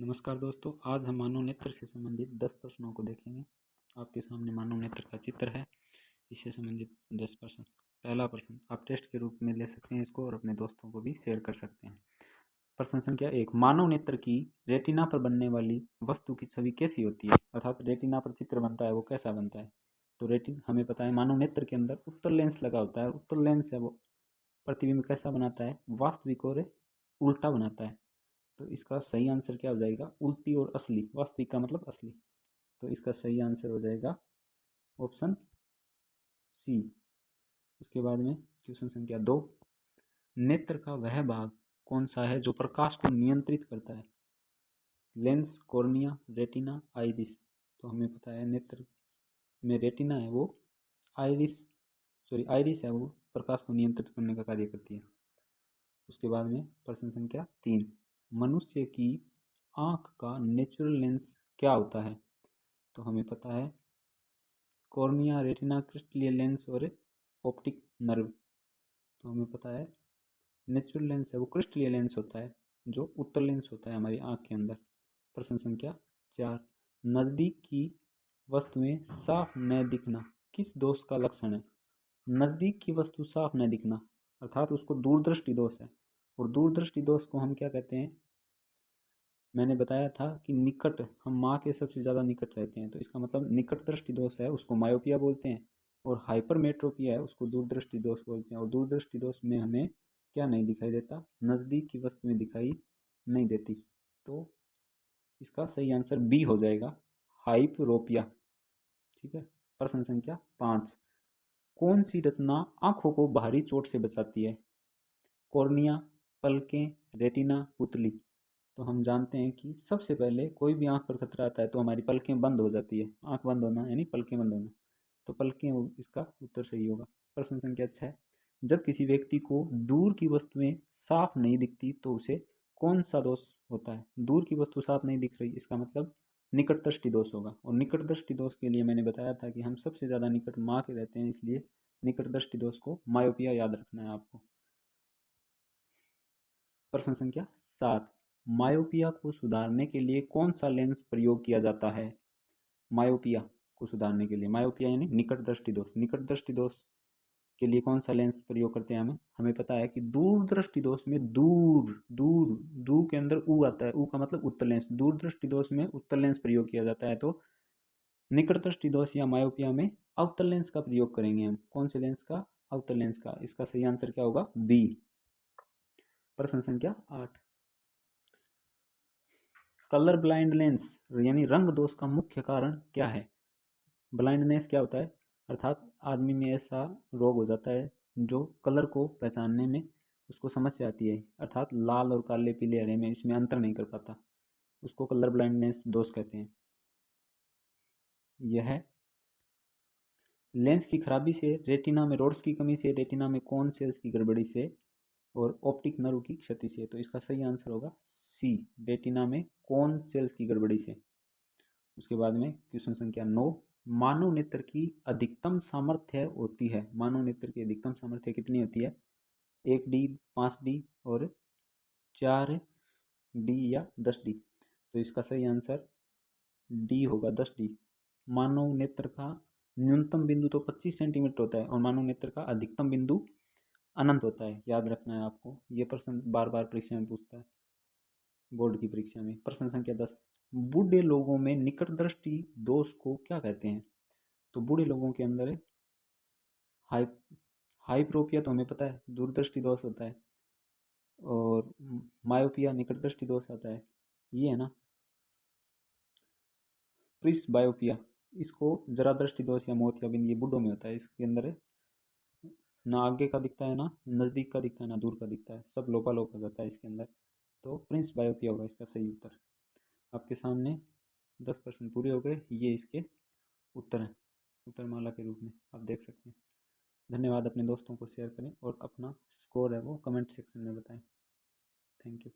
नमस्कार दोस्तों, आज हम मानव नेत्र से संबंधित 10 प्रश्नों को देखेंगे। आपके सामने मानव नेत्र का चित्र है। इससे संबंधित 10 प्रश्न। पहला प्रश्न आप टेस्ट के रूप में ले सकते हैं इसको और अपने दोस्तों को भी शेयर कर सकते हैं। प्रश्न संख्या 1, मानव नेत्र की रेटिना पर बनने वाली वस्तु की छवि कैसी होती है? अर्थात रेटिना पर चित्र बनता है वो कैसा बनता है? तो हमें पता है मानव नेत्र के अंदर उत्तर लेंस लगा होता है। उत्तर लेंस है वो प्रतिबिंब कैसा बनाता है? वास्तविक और उल्टा बनाता है। तो इसका सही आंसर क्या हो जाएगा? उल्टी और असली। वास्तविक का मतलब असली। तो इसका सही आंसर हो जाएगा ऑप्शन सी। उसके बाद में क्वेश्चन संख्या 2, नेत्र का वह भाग कौन सा है जो प्रकाश को नियंत्रित करता है? Lens, cornea, retina, iris. तो हमें पता है नेत्र में रेटिना है वो आइरिस है वो प्रकाश को नियंत्रित करने का कार्य करती है। उसके बाद में प्रश्न संख्या 3, मनुष्य की आँख का नेचुरल लेंस क्या होता है? तो हमें पता है कॉर्निया, रेटिना, क्रिस्टलीय लेंस और ऑप्टिक नर्व। तो हमें पता है नेचुरल लेंस है वो क्रिस्टलीय लेंस होता है जो उत्तर लेंस होता है हमारी आँख के अंदर। प्रश्न संख्या 4, नज़दीक की वस्तुएं साफ न दिखना किस दोष का लक्षण है? नज़दीक की वस्तु साफ न दिखना अर्थात उसको दूरदृष्टि दोष है। और दूरदृष्टि दोष को हम क्या कहते हैं? मैंने बताया था कि निकट, हम माँ के सबसे ज़्यादा निकट रहते हैं तो इसका मतलब निकट दृष्टि दोष है उसको मायोपिया बोलते हैं। और हाइपरमेट्रोपिया है उसको दूरदृष्टि दोष बोलते हैं। और दूरदृष्टि दोष में हमें क्या नहीं दिखाई देता? नज़दीक की वस्तुएं दिखाई नहीं देती। तो इसका सही आंसर बी हो जाएगा, हाइपरोपिया। ठीक है। प्रश्न संख्या 5, कौन सी रचना आंखों को बाहरी चोट से बचाती है? कॉर्निया, पलकें, रेटिना, पुतली। तो हम जानते हैं कि सबसे पहले कोई भी आंख पर खतरा आता है तो हमारी पलकें बंद हो जाती है। आंख बंद होना यानी पलकें बंद होना। तो पलकें इसका उत्तर सही होगा। प्रश्न संख्या 6, जब किसी व्यक्ति को दूर की वस्तुएं साफ नहीं दिखती तो उसे कौन सा दोष होता है? दूर की वस्तु साफ नहीं दिख रही इसका मतलब निकट दृष्टि दोष होगा। और निकट दृष्टि दोष के लिए मैंने बताया था कि हम सबसे ज़्यादा निकट माँ के रहते हैं, इसलिए निकट दृष्टि दोष को मायोपिया याद रखना है आपको। प्रश्न संख्या 7, मायोपिया को सुधारने के लिए कौन सा लेंस प्रयोग किया जाता है? मायोपिया को सुधारने के लिए, मायोपिया यानी निकट दृष्टि दोष, निकट दृष्टि दोष के लिए कौन सा लेंस प्रयोग करते हैं? हमें पता है कि दूर दृष्टि दोष में दूर दूर दू के अंदर ऊ आता है। ऊ का मतलब उत्तर लेंस। दूर दृष्टि दोष में उत्तर लेंस प्रयोग किया जाता है। तो निकट दृष्टि दोष या मायोपिया में अवतल लेंस का प्रयोग करेंगे हम। कौन से लेंस का? अवतल लेंस का। इसका सही आंसर क्या होगा? बी। प्रश्न संख्या 8, कलर ब्लाइंडनेस यानी रंग दोष का मुख्य कारण क्या है? ब्लाइंडनेस क्या होता है? अर्थात आदमी में ऐसा रोग हो जाता है जो कलर को पहचानने में उसको समस्या आती है। अर्थात लाल और काले, पीले, हरे में इसमें अंतर नहीं कर पाता। उसको कलर ब्लाइंडनेस दोष कहते हैं। यह लेंस की खराबी से, रेटिना में रोड्स की कमी से, रेटिना में कौन सेल्स की गड़बड़ी से और ऑप्टिक नर्व की क्षति से। तो इसका सही आंसर होगा सी, रेटिना में कौन सेल्स की गड़बड़ी से। उसके बाद में क्वेश्चन संख्या 9, मानव नेत्र की अधिकतम सामर्थ्य होती है? मानव नेत्र की अधिकतम सामर्थ्य कितनी होती है? 1D, 5D और 4D या 10D। तो इसका सही आंसर डी होगा, 10D। मानव नेत्र का न्यूनतम बिंदु तो 25 सेंटीमीटर होता है और मानव नेत्र का अधिकतम बिंदु अनंत होता है। याद रखना है आपको, ये प्रश्न बार बार परीक्षा में पूछता है, बोर्ड की परीक्षा में। प्रश्न संख्या 10, बूढ़े लोगों में निकट दृष्टि दोष को क्या कहते हैं? तो बूढ़े लोगों के अंदर हाई हाइप्रोपिया तो हमें पता है दूरदृष्टि दोष होता है और मायोपिया निकट दृष्टि दोष आता है। ये है ना प्रिस बायोपिया, इसको जरा दृष्टि दोष या मोतियाबिंद, ये बूढ़ों में होता है। इसके अंदर ना आगे का दिखता है, ना नज़दीक का दिखता है, ना दूर का दिखता है, सब लोपा लोप हो जाता है इसके अंदर। तो प्रिंस बायोपिया होगा इसका सही उत्तर। आपके सामने 10% पूरे हो गए, ये इसके उत्तर हैं, उत्तरमाला के रूप में आप देख सकते हैं। धन्यवाद। अपने दोस्तों को शेयर करें और अपना स्कोर है वो कमेंट सेक्शन में बताएं। Thank you.